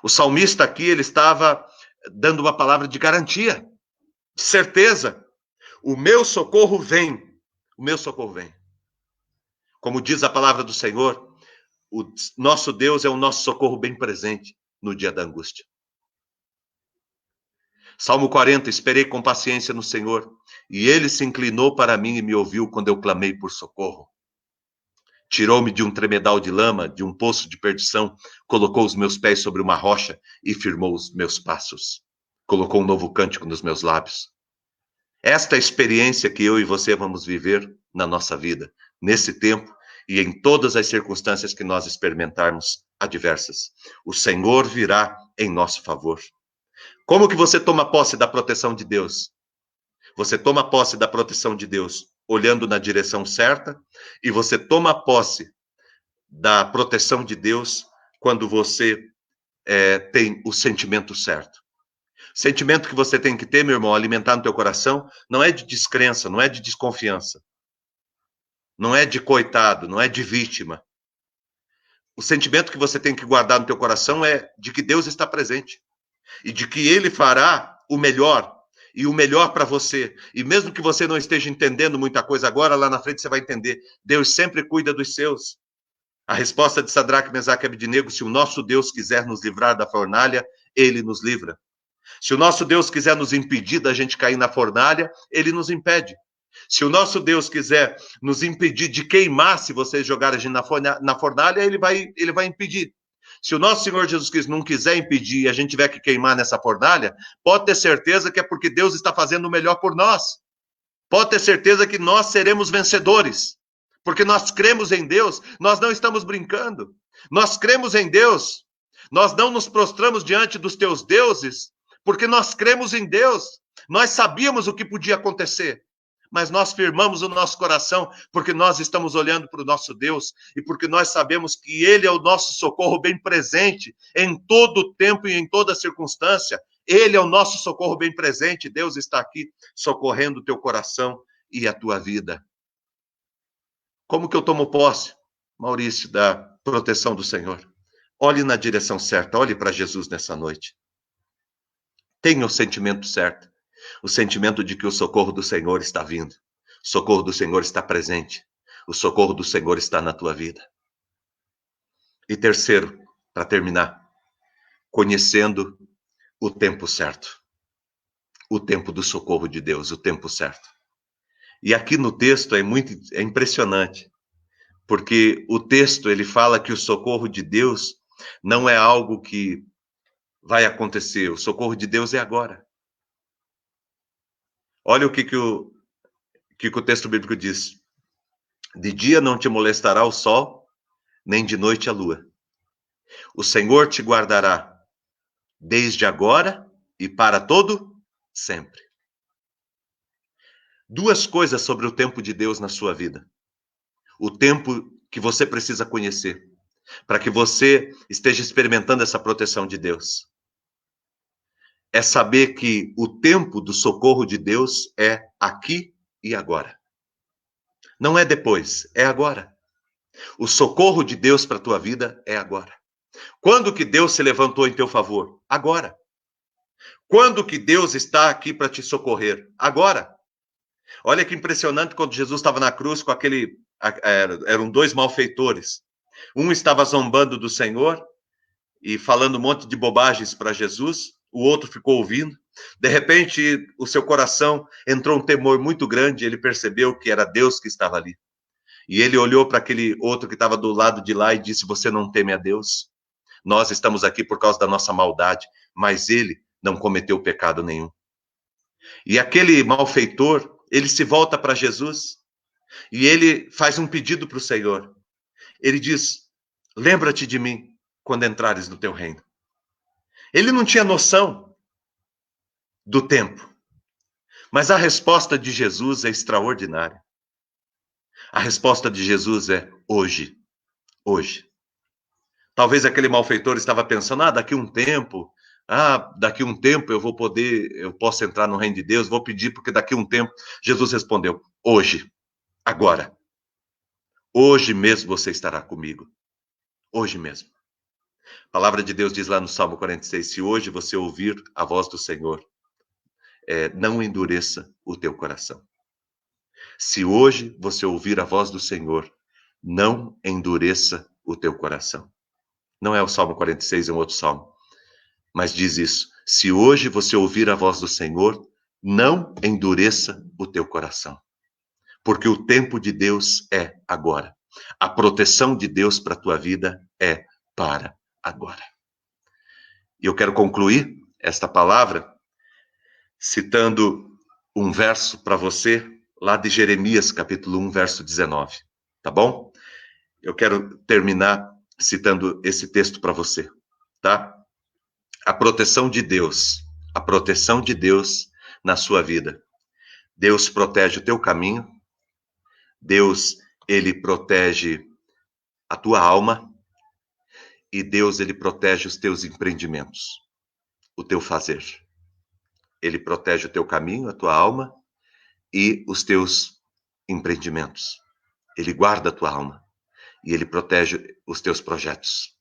O salmista aqui, ele estava dando uma palavra de garantia, de certeza. O meu socorro vem. O meu socorro vem. Como diz a palavra do Senhor, o nosso Deus é o nosso socorro bem presente no dia da angústia. Salmo 40, esperei com paciência no Senhor, e ele se inclinou para mim e me ouviu quando eu clamei por socorro. Tirou-me de um tremedal de lama, de um poço de perdição, colocou os meus pés sobre uma rocha e firmou os meus passos. Colocou um novo cântico nos meus lábios. Esta é a experiência que eu e você vamos viver na nossa vida, nesse tempo e em todas as circunstâncias que nós experimentarmos adversas. O Senhor virá em nosso favor. Como que você toma posse da proteção de Deus? Você toma posse da proteção de Deus olhando na direção certa, e você toma posse da proteção de Deus quando você tem o sentimento certo. Sentimento que você tem que ter, meu irmão, alimentar no teu coração, não é de descrença, não é de desconfiança, não é de coitado, não é de vítima. O sentimento que você tem que guardar no teu coração é de que Deus está presente e de que Ele fará o melhor, e o melhor para você. E mesmo que você não esteja entendendo muita coisa agora, lá na frente você vai entender. Deus sempre cuida dos seus. A resposta de Sadraque, Mesaque e Abednego: se o nosso Deus quiser nos livrar da fornalha, ele nos livra. Se o nosso Deus quiser nos impedir da gente cair na fornalha, ele nos impede. Se o nosso Deus quiser nos impedir de queimar, se vocês jogarem a gente na fornalha, ele vai impedir. Se o nosso Senhor Jesus Cristo não quiser impedir e a gente tiver que queimar nessa fornalha, pode ter certeza que é porque Deus está fazendo o melhor por nós. Pode ter certeza que nós seremos vencedores. Porque nós cremos em Deus, nós não estamos brincando. Nós cremos em Deus. Nós não nos prostramos diante dos teus deuses, porque nós cremos em Deus. Nós sabíamos o que podia acontecer, mas nós firmamos o nosso coração, porque nós estamos olhando para o nosso Deus, e porque nós sabemos que Ele é o nosso socorro bem presente, em todo o tempo e em toda circunstância. Ele é o nosso socorro bem presente. Deus está aqui socorrendo o teu coração e a tua vida. Como que eu tomo posse, Maurício, da proteção do Senhor? Olhe na direção certa, olhe para Jesus nessa noite. Tenha o sentimento certo, o sentimento de que o socorro do Senhor está vindo, o socorro do Senhor está presente, o socorro do Senhor está na tua vida. E terceiro, para terminar, conhecendo o tempo certo, o tempo do socorro de Deus, o tempo certo. E aqui no texto é impressionante, porque o texto ele fala que o socorro de Deus não é algo que vai acontecer, o socorro de Deus é agora. Olha o que o texto bíblico diz: de dia não te molestará o sol, nem de noite a lua. O Senhor te guardará desde agora e para todo sempre. Duas coisas sobre o tempo de Deus na sua vida. O tempo que você precisa conhecer, para que você esteja experimentando essa proteção de Deus. É saber que o tempo do socorro de Deus é aqui e agora. Não é depois, é agora. O socorro de Deus para a tua vida é agora. Quando que Deus se levantou em teu favor? Agora. Quando que Deus está aqui para te socorrer? Agora. Olha que impressionante quando Jesus estava na cruz com aquele... Eram dois malfeitores. Um estava zombando do Senhor e falando um monte de bobagens para Jesus. O outro ficou ouvindo. De repente, o seu coração entrou um temor muito grande. Ele percebeu que era Deus que estava ali. E ele olhou para aquele outro que estava do lado de lá e disse: você não teme a Deus? Nós estamos aqui por causa da nossa maldade, mas ele não cometeu pecado nenhum. E aquele malfeitor, ele se volta para Jesus e ele faz um pedido para o Senhor. Ele diz: lembra-te de mim quando entrares no teu reino. Ele não tinha noção do tempo, mas a resposta de Jesus é extraordinária. A resposta de Jesus é hoje, hoje. Talvez aquele malfeitor estava pensando: daqui um tempo eu posso entrar no reino de Deus, vou pedir porque daqui um tempo. Jesus respondeu: hoje, agora. Hoje mesmo você estará comigo. Hoje mesmo. A palavra de Deus diz lá no Salmo 46, se hoje você ouvir a voz do Senhor, não endureça o teu coração. Se hoje você ouvir a voz do Senhor, não endureça o teu coração. Não é o Salmo 46, é um outro salmo. Mas diz isso: se hoje você ouvir a voz do Senhor, não endureça o teu coração. Porque o tempo de Deus é agora. A proteção de Deus para a tua vida é para agora. E eu quero concluir esta palavra citando um verso para você, lá de Jeremias, capítulo 1, verso 19. Tá bom? Eu quero terminar citando esse texto para você, tá? A proteção de Deus na sua vida. Deus protege o teu caminho. Deus, ele protege a tua alma. E Deus, ele protege os teus empreendimentos, o teu fazer. Ele protege o teu caminho, a tua alma e os teus empreendimentos. Ele guarda a tua alma e ele protege os teus projetos.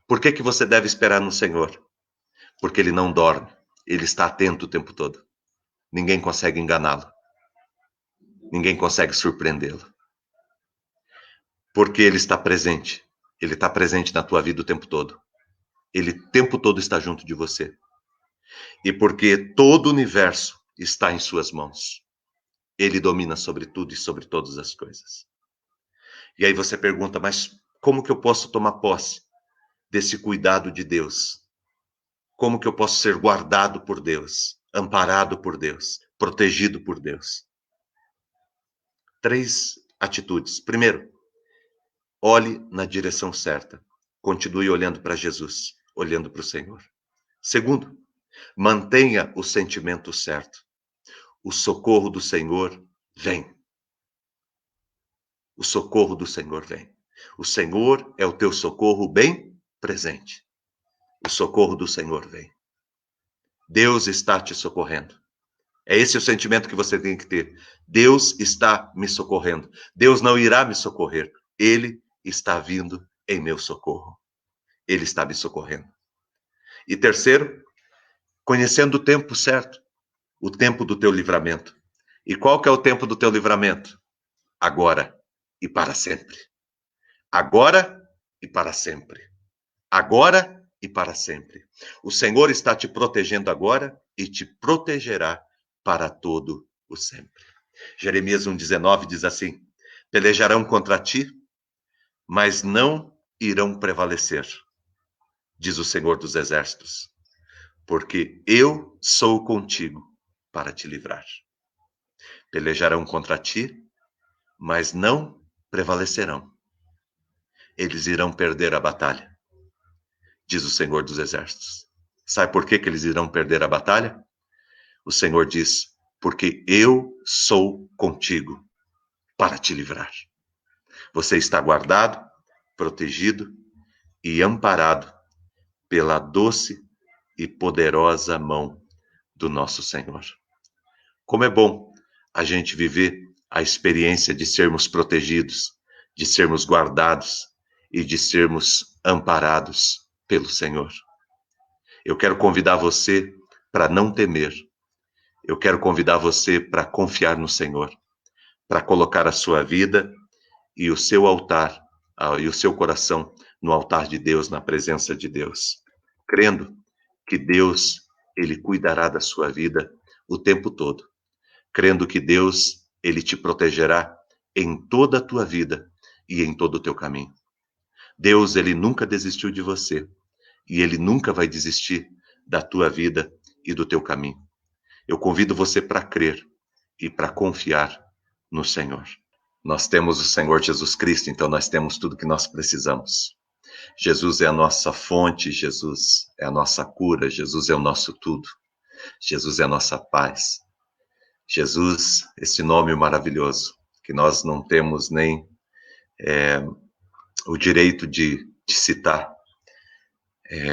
Por que você deve esperar no Senhor? Porque ele não dorme, ele está atento o tempo todo. Ninguém consegue enganá-lo. Ninguém consegue surpreendê-lo. Porque ele está presente. Ele está presente na tua vida o tempo todo. Ele o tempo todo está junto de você. E porque todo o universo está em suas mãos. Ele domina sobre tudo e sobre todas as coisas. E aí você pergunta, mas como que eu posso tomar posse desse cuidado de Deus? Como que eu posso ser guardado por Deus, amparado por Deus, protegido por Deus? 3 atitudes. Primeiro, olhe na direção certa. Continue olhando para Jesus, olhando para o Senhor. Segundo, mantenha o sentimento certo. O socorro do Senhor vem. O socorro do Senhor vem. O Senhor é o teu socorro bem presente. O socorro do Senhor vem. Deus está te socorrendo. É esse o sentimento que você tem que ter. Deus está me socorrendo. Deus não irá me socorrer. Ele está vindo em meu socorro. Ele está me socorrendo. E terceiro, conhecendo o tempo certo. O tempo do teu livramento. E qual que é o tempo do teu livramento? Agora e para sempre. Agora e para sempre. Agora e para sempre. O Senhor está te protegendo agora e te protegerá para todo o sempre. Jeremias 1,19 diz assim: pelejarão contra ti, mas não irão prevalecer, diz o Senhor dos Exércitos, porque eu sou contigo para te livrar. Pelejarão contra ti, mas não prevalecerão. Eles irão perder a batalha, diz o Senhor dos Exércitos. Sabe por que eles irão perder a batalha? O Senhor diz: porque eu sou contigo para te livrar. Você está guardado, protegido e amparado pela doce e poderosa mão do nosso Senhor. Como é bom a gente viver a experiência de sermos protegidos, de sermos guardados e de sermos amparados pelo Senhor. Eu quero convidar você para não temer. Eu quero convidar você para confiar no Senhor, para colocar a sua vida e o seu altar, e o seu coração no altar de Deus, na presença de Deus, crendo que Deus, Ele cuidará da sua vida o tempo todo, crendo que Deus, Ele te protegerá em toda a tua vida e em todo o teu caminho. Deus, Ele nunca desistiu de você e Ele nunca vai desistir da tua vida e do teu caminho. Eu convido você para crer e para confiar no Senhor. Nós temos o Senhor Jesus Cristo, então nós temos tudo que nós precisamos. Jesus é a nossa fonte, Jesus é a nossa cura, Jesus é o nosso tudo. Jesus é a nossa paz. Jesus, esse nome maravilhoso, que nós não temos nem o direito de citar,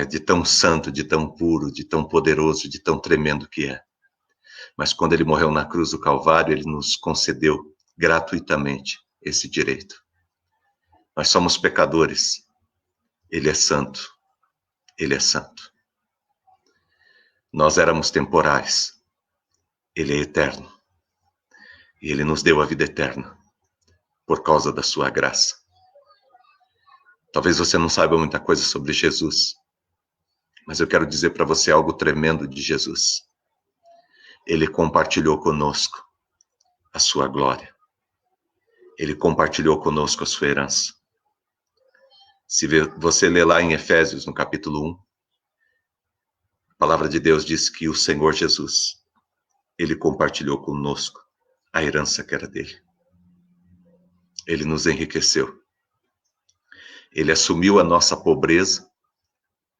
de tão santo, de tão puro, de tão poderoso, de tão tremendo que é. Mas quando ele morreu na cruz do Calvário, ele nos concedeu gratuitamente esse direito. Nós somos pecadores. Ele é santo. Ele é santo. Nós éramos temporais. Ele é eterno. E ele nos deu a vida eterna por causa da sua graça. Talvez você não saiba muita coisa sobre Jesus, mas eu quero dizer para você algo tremendo de Jesus. Ele compartilhou conosco a sua glória. Ele compartilhou conosco a sua herança. Se você ler lá em Efésios, no capítulo 1, a palavra de Deus diz que o Senhor Jesus, ele compartilhou conosco a herança que era dele. Ele nos enriqueceu. Ele assumiu a nossa pobreza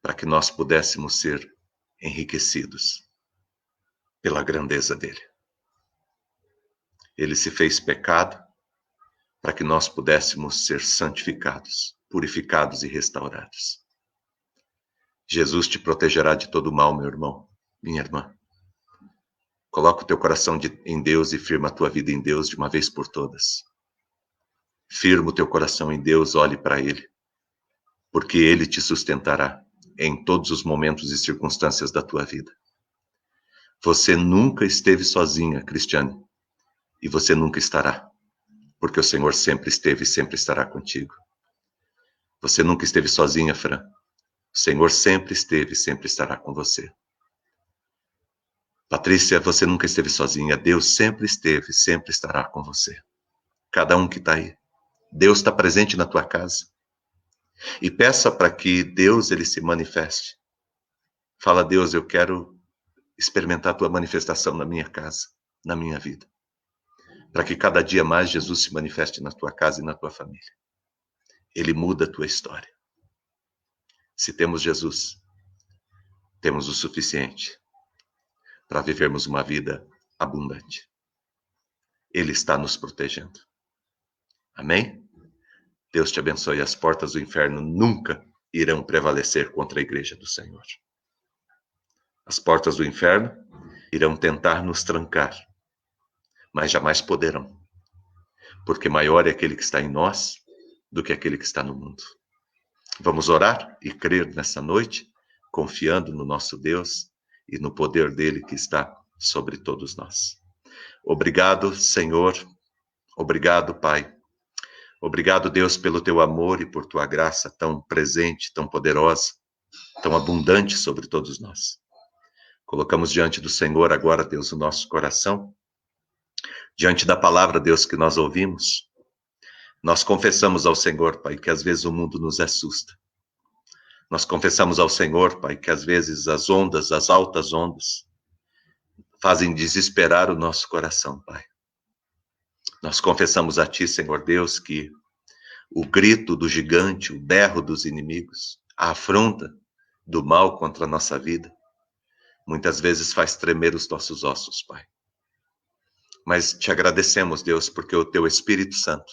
para que nós pudéssemos ser enriquecidos pela grandeza dele. Ele se fez pecado para que nós pudéssemos ser santificados, purificados e restaurados. Jesus te protegerá de todo mal, meu irmão, minha irmã. Coloca o teu coração em Deus e firma a tua vida em Deus de uma vez por todas. Firma o teu coração em Deus, olhe para Ele, porque Ele te sustentará em todos os momentos e circunstâncias da tua vida. Você nunca esteve sozinha, Cristiane, e você nunca estará, porque o Senhor sempre esteve e sempre estará contigo. Você nunca esteve sozinha, Fran. O Senhor sempre esteve e sempre estará com você. Patrícia, você nunca esteve sozinha. Deus sempre esteve e sempre estará com você. Cada um que está aí. Deus está presente na tua casa. E peça para que Deus ele se manifeste. Fala, Deus, eu quero experimentar a tua manifestação na minha casa, na minha vida. Para que cada dia mais Jesus se manifeste na tua casa e na tua família. Ele muda a tua história. Se temos Jesus, temos o suficiente para vivermos uma vida abundante. Ele está nos protegendo. Amém? Deus te abençoe. As portas do inferno nunca irão prevalecer contra a igreja do Senhor. As portas do inferno irão tentar nos trancar, mas jamais poderão, porque maior é aquele que está em nós do que aquele que está no mundo. Vamos orar e crer nessa noite, confiando no nosso Deus e no poder dele que está sobre todos nós. Obrigado, Senhor. Obrigado, Pai. Obrigado, Deus, pelo teu amor e por tua graça tão presente, tão poderosa, tão abundante sobre todos nós. Colocamos diante do Senhor agora, Deus, o nosso coração, diante da palavra, Deus, que nós ouvimos. Nós confessamos ao Senhor, Pai, que às vezes o mundo nos assusta. Nós confessamos ao Senhor, Pai, que às vezes as ondas, as altas ondas, fazem desesperar o nosso coração, Pai. Nós confessamos a Ti, Senhor Deus, que o grito do gigante, o berro dos inimigos, a afronta do mal contra a nossa vida, muitas vezes faz tremer os nossos ossos, Pai. Mas te agradecemos, Deus, porque o Teu Espírito Santo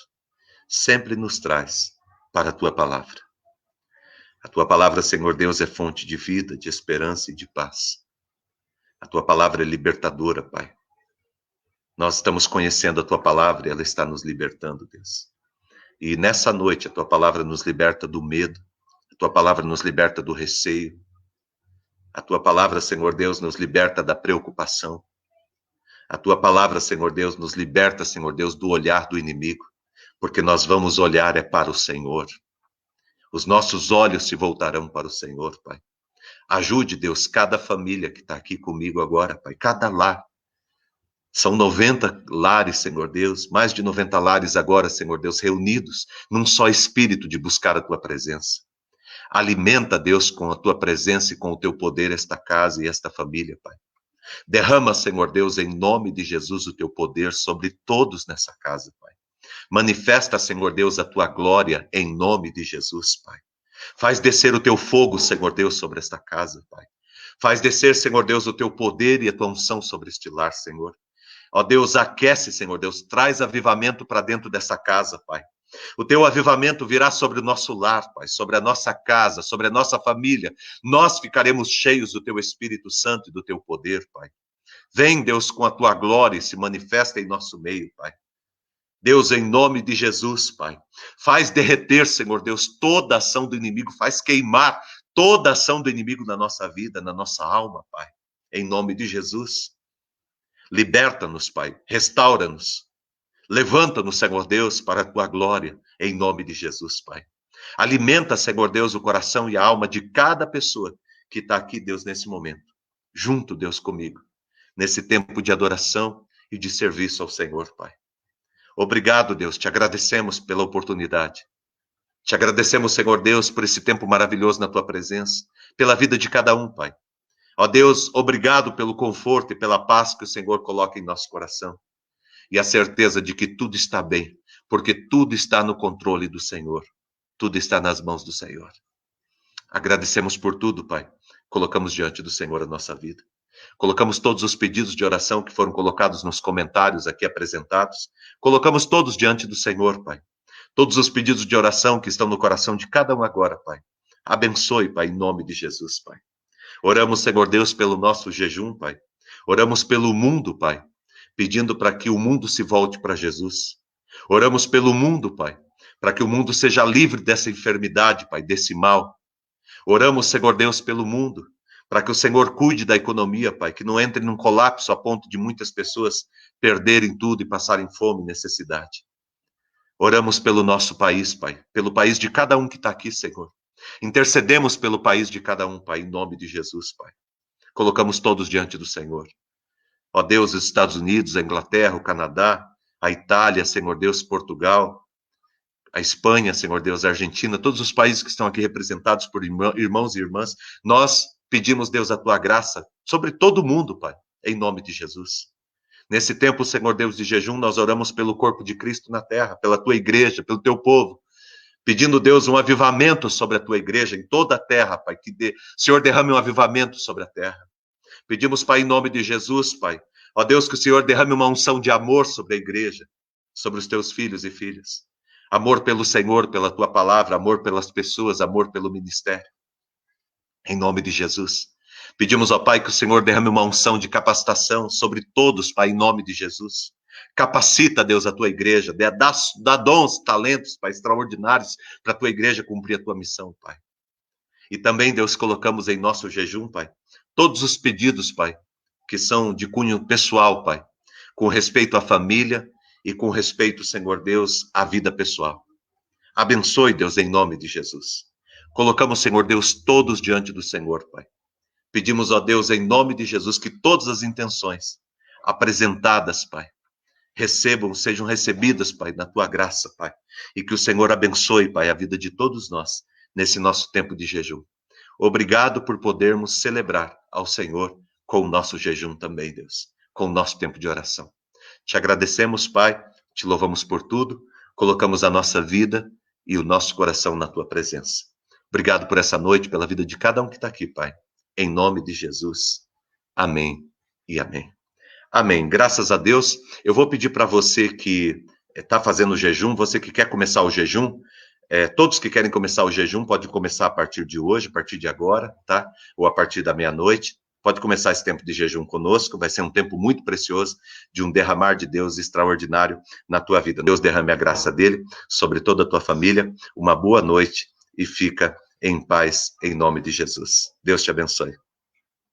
sempre nos traz para a Tua palavra. A Tua palavra, Senhor Deus, é fonte de vida, de esperança e de paz. A Tua palavra é libertadora, Pai. Nós estamos conhecendo a Tua palavra e ela está nos libertando, Deus. E nessa noite a tua palavra nos liberta do medo, a tua palavra nos liberta do receio, a tua palavra, Senhor Deus, nos liberta da preocupação. A tua palavra, Senhor Deus, nos liberta, Senhor Deus, do olhar do inimigo, porque nós vamos olhar para o Senhor. Os nossos olhos se voltarão para o Senhor, Pai. Ajude, Deus, cada família que está aqui comigo agora, Pai, cada lar. São 90 lares, Senhor Deus, mais de 90 lares agora, Senhor Deus, reunidos num só espírito de buscar a tua presença. Alimenta, Deus, com a tua presença e com o teu poder esta casa e esta família, Pai. Derrama, Senhor Deus, em nome de Jesus, o teu poder sobre todos nessa casa, Pai. Manifesta, Senhor Deus, a tua glória em nome de Jesus, Pai. Faz descer o teu fogo, Senhor Deus, sobre esta casa, Pai. Faz descer, Senhor Deus, o teu poder e a tua unção sobre este lar, Senhor. Ó Deus, aquece, Senhor Deus, traz avivamento para dentro dessa casa, Pai. O teu avivamento virá sobre o nosso lar, Pai, sobre a nossa casa, sobre a nossa família. Nós ficaremos cheios do teu Espírito Santo e do teu poder, Pai. Vem, Deus, com a tua glória e se manifesta em nosso meio, Pai. Deus, em nome de Jesus, Pai, faz derreter, Senhor Deus, toda a ação do inimigo, faz queimar toda a ação do inimigo na nossa vida, na nossa alma, Pai. Em nome de Jesus. Liberta-nos, Pai, restaura-nos. Levanta-nos, Senhor Deus, para a tua glória, em nome de Jesus, Pai. Alimenta, Senhor Deus, o coração e a alma de cada pessoa que está aqui, Deus, nesse momento. Junto, Deus, comigo, nesse tempo de adoração e de serviço ao Senhor, Pai. Obrigado, Deus, te agradecemos pela oportunidade. Te agradecemos, Senhor Deus, por esse tempo maravilhoso na tua presença, pela vida de cada um, Pai. Ó Deus, obrigado pelo conforto e pela paz que o Senhor coloca em nosso coração. E a certeza de que tudo está bem, porque tudo está no controle do Senhor. Tudo está nas mãos do Senhor. Agradecemos por tudo, Pai. Colocamos diante do Senhor a nossa vida. Colocamos todos os pedidos de oração que foram colocados nos comentários aqui apresentados. Colocamos todos diante do Senhor, Pai. Todos os pedidos de oração que estão no coração de cada um agora, Pai. Abençoe, Pai, em nome de Jesus, Pai. Oramos, Senhor Deus, pelo nosso jejum, Pai. Oramos pelo mundo, Pai, pedindo para que o mundo se volte para Jesus. Oramos pelo mundo, Pai, para que o mundo seja livre dessa enfermidade, Pai, desse mal. Oramos, Senhor Deus, pelo mundo, para que o Senhor cuide da economia, Pai, que não entre num colapso a ponto de muitas pessoas perderem tudo e passarem fome e necessidade. Oramos pelo nosso país, Pai, pelo país de cada um que está aqui, Senhor. Intercedemos pelo país de cada um, Pai, em nome de Jesus, Pai. Colocamos todos diante do Senhor. Ó Deus, os Estados Unidos, a Inglaterra, o Canadá, a Itália, Senhor Deus, Portugal, a Espanha, Senhor Deus, a Argentina, todos os países que estão aqui representados por irmãos e irmãs, nós pedimos, Deus, a tua graça sobre todo mundo, Pai, em nome de Jesus. Nesse tempo, Senhor Deus, de jejum, nós oramos pelo corpo de Cristo na terra, pela tua igreja, pelo teu povo, pedindo, Deus, um avivamento sobre a tua igreja em toda a terra, Pai, que Senhor derrame um avivamento sobre a terra. Pedimos, Pai, em nome de Jesus, Pai, ó Deus, que o Senhor derrame uma unção de amor sobre a igreja, sobre os teus filhos e filhas. Amor pelo Senhor, pela tua palavra, amor pelas pessoas, amor pelo ministério. Em nome de Jesus. Pedimos, ó Pai, que o Senhor derrame uma unção de capacitação sobre todos, Pai, em nome de Jesus. Capacita, Deus, a tua igreja, dá dons, talentos, Pai, extraordinários para a tua igreja cumprir a tua missão, Pai. E também, Deus, colocamos em nosso jejum, Pai, todos os pedidos, Pai, que são de cunho pessoal, Pai, com respeito à família e com respeito, Senhor Deus, à vida pessoal. Abençoe, Deus, em nome de Jesus. Colocamos, Senhor Deus, todos diante do Senhor, Pai. Pedimos, ó Deus, em nome de Jesus, que todas as intenções apresentadas, Pai, sejam recebidas, Pai, na tua graça, Pai. E que o Senhor abençoe, Pai, a vida de todos nós nesse nosso tempo de jejum. Obrigado por podermos celebrar ao Senhor com o nosso jejum também, Deus, com o nosso tempo de oração. Te agradecemos, Pai, te louvamos por tudo, colocamos a nossa vida e o nosso coração na tua presença. Obrigado por essa noite, pela vida de cada um que está aqui, Pai. Em nome de Jesus. Amém e amém. Amém. Graças a Deus. Eu vou pedir para você que está fazendo o jejum, você que quer começar o jejum, todos que querem começar o jejum podem começar a partir de hoje, a partir de agora, tá? Ou a partir da meia-noite. pode começar esse tempo de jejum conosco, vai ser um tempo muito precioso, de um derramar de Deus extraordinário na tua vida. Deus derrame a graça dele sobre toda a tua família, uma boa noite e fica em paz, em nome de Jesus. Deus te abençoe.